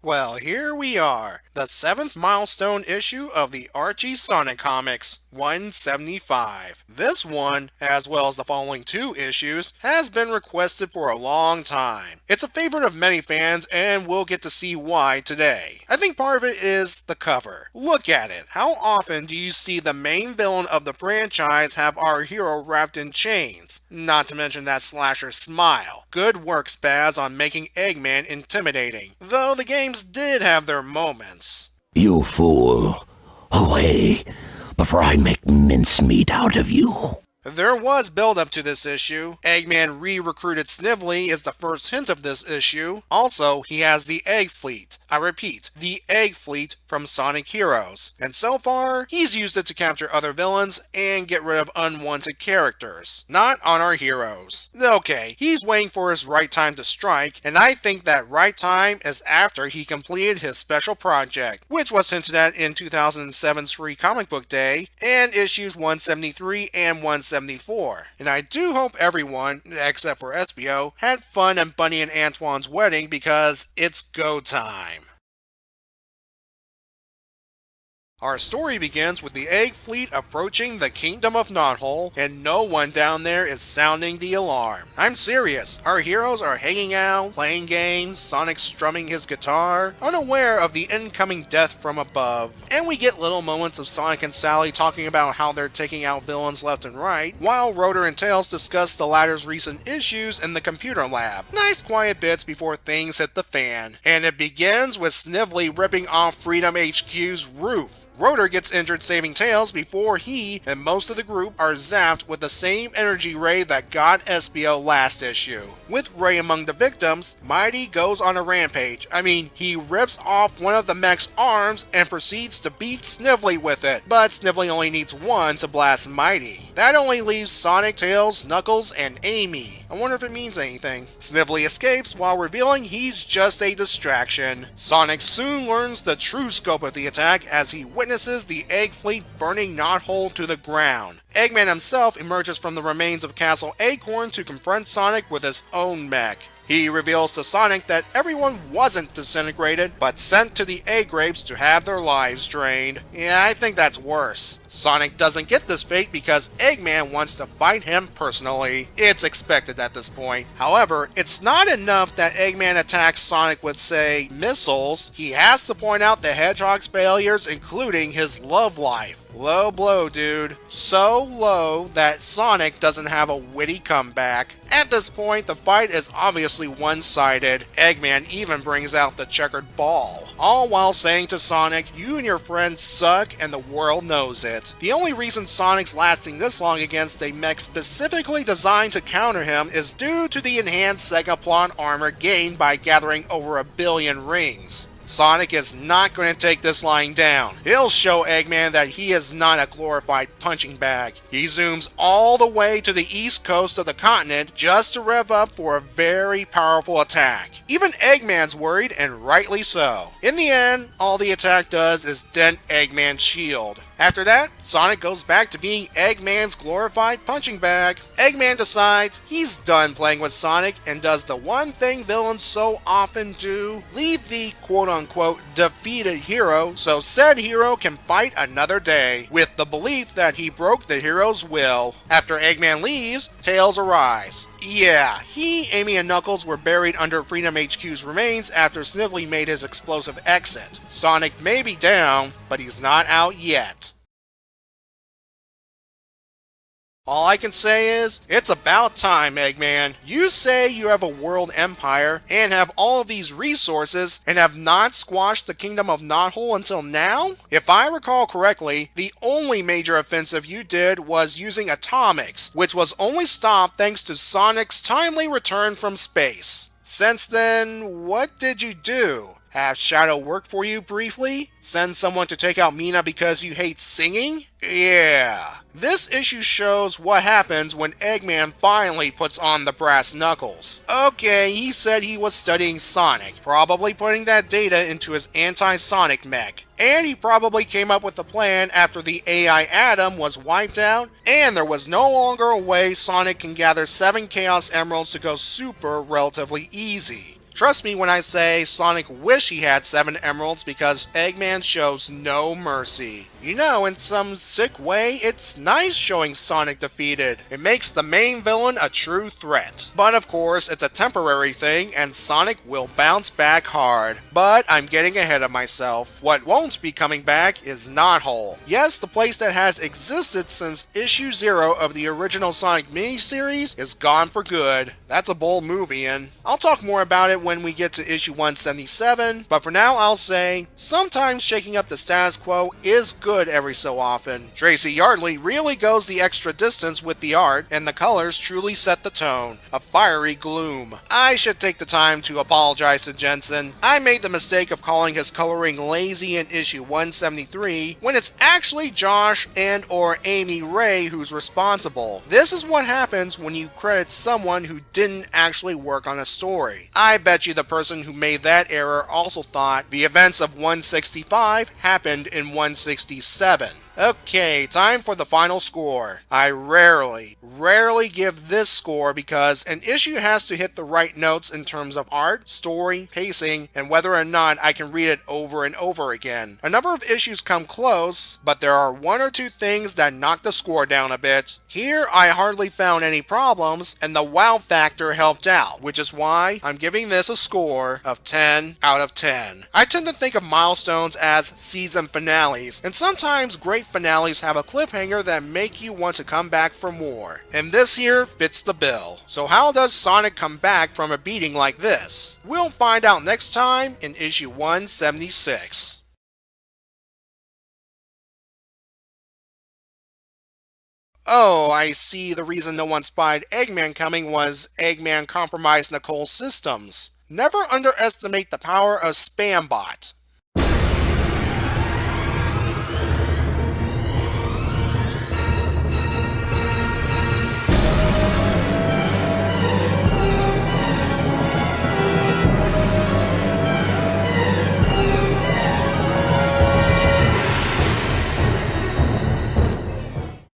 Well, here we are, the 7th milestone issue of the Archie Sonic Comics, 175. This one, as well as the following 2 issues, has been requested for a long time. It's a favorite of many fans, and we'll get to see why today. I think part of it is the cover. Look at it. How often do you see the main villain of the franchise have our hero wrapped in chains? Not to mention that slasher smile. Good work, Spaz, on making Eggman intimidating. Though the games did have their moments. You fool. Away, before I make mincemeat out of you. There was build-up to this issue. Eggman re-recruited Snively is the first hint of this issue. Also, he has the Egg Fleet. I repeat, the Egg Fleet from Sonic Heroes. And so far, he's used it to capture other villains and get rid of unwanted characters. Not on our heroes. Okay, he's waiting for his right time to strike, and I think that right time is after he completed his special project, which was hinted at in 2007's Free Comic Book Day, and issues 173 and 174. And I do hope everyone, except for SBO, had fun at Bunny and Antoine's wedding because it's go time. Our story begins with the Egg Fleet approaching the Kingdom of Knothole, and no one down there is sounding the alarm. I'm serious, our heroes are hanging out, playing games, Sonic strumming his guitar, unaware of the incoming death from above. And we get little moments of Sonic and Sally talking about how they're taking out villains left and right, while Rotor and Tails discuss the latter's recent issues in the computer lab. Nice quiet bits before things hit the fan. And it begins with Snively ripping off Freedom HQ's roof. Rotor gets injured saving Tails before he and most of the group are zapped with the same energy ray that got SBO last issue. With Ray among the victims, Mighty goes on a rampage. He rips off one of the mech's arms and proceeds to beat Snively with it, but Snively only needs one to blast Mighty. That only leaves Sonic, Tails, Knuckles, and Amy. I wonder if it means anything. Snively escapes while revealing he's just a distraction. Sonic soon learns the true scope of the attack as he witnesses the Egg Fleet burning Knothole to the ground. Eggman himself emerges from the remains of Castle Acorn to confront Sonic with his own mech. He reveals to Sonic that everyone wasn't disintegrated, but sent to the egg grapes to have their lives drained. Yeah, I think that's worse. Sonic doesn't get this fate because Eggman wants to fight him personally. It's expected at this point. However, it's not enough that Eggman attacks Sonic with, say, missiles. He has to point out the Hedgehog's failures, including his love life. Low blow, dude. So low that Sonic doesn't have a witty comeback. At this point, the fight is obviously one-sided. Eggman even brings out the checkered ball, all while saying to Sonic, "You and your friends suck and the world knows it." The only reason Sonic's lasting this long against a mech specifically designed to counter him is due to the enhanced Segaplan armor gained by gathering over 1 billion rings. Sonic is not going to take this lying down. He'll show Eggman that he is not a glorified punching bag. He zooms all the way to the east coast of the continent just to rev up for a very powerful attack. Even Eggman's worried, and rightly so. In the end, all the attack does is dent Eggman's shield. After that, Sonic goes back to being Eggman's glorified punching bag. Eggman decides he's done playing with Sonic and does the one thing villains so often do: leave the quote-unquote defeated hero so said hero can fight another day, with the belief that he broke the hero's will. After Eggman leaves, Tails arrives. Yeah, he, Amy, and Knuckles were buried under Freedom HQ's remains after Snively made his explosive exit. Sonic may be down, but he's not out yet. All I can say is, it's about time, Eggman. You say you have a world empire and have all of these resources and have not squashed the Kingdom of Knothole until now? If I recall correctly, the only major offensive you did was using atomics, which was only stopped thanks to Sonic's timely return from space. Since then, what did you do? Have Shadow work for you briefly? Send someone to take out Mina because you hate singing? Yeah. This issue shows what happens when Eggman finally puts on the brass knuckles. Okay, he said he was studying Sonic, probably putting that data into his anti-Sonic mech. And he probably came up with the plan after the AI Atom was wiped out, and there was no longer a way Sonic can gather 7 Chaos Emeralds to go super relatively easy. Trust me when I say Sonic wished he had 7 emeralds because Eggman shows no mercy. You know, in some sick way, it's nice showing Sonic defeated. It makes the main villain a true threat. But of course, it's a temporary thing and Sonic will bounce back hard. But I'm getting ahead of myself. What won't be coming back is Knothole. Yes, the place that has existed since issue 0 of the original Sonic miniseries is gone for good. That's a bold move, Ian. I'll talk more about it when we get to issue 177, but for now I'll say, sometimes shaking up the status quo is good every so often. Tracy Yardley really goes the extra distance with the art, and the colors truly set the tone. A fiery gloom. I should take the time to apologize to Jensen. I made the mistake of calling his coloring lazy in issue 173, when it's actually Josh and or Amy Ray who's responsible. This is what happens when you credit someone who didn't actually work on a story. I bet you the person who made that error also thought the events of 165 happened in 167. Okay, time for the final score. I rarely give this score because an issue has to hit the right notes in terms of art, story, pacing, and whether or not I can read it over and over again. A number of issues come close, but there are 1 or 2 things that knock the score down a bit. Here, I hardly found any problems, and the wow factor helped out, which is why I'm giving this a score of 10 out of 10. I tend to think of milestones as season finales, and sometimes great finales have a cliffhanger that make you want to come back for more. And this here fits the bill. So how does Sonic come back from a beating like this? We'll find out next time in issue 176. Oh, I see the reason no one spied Eggman coming was Eggman compromised Nicole's systems. Never underestimate the power of Spambot.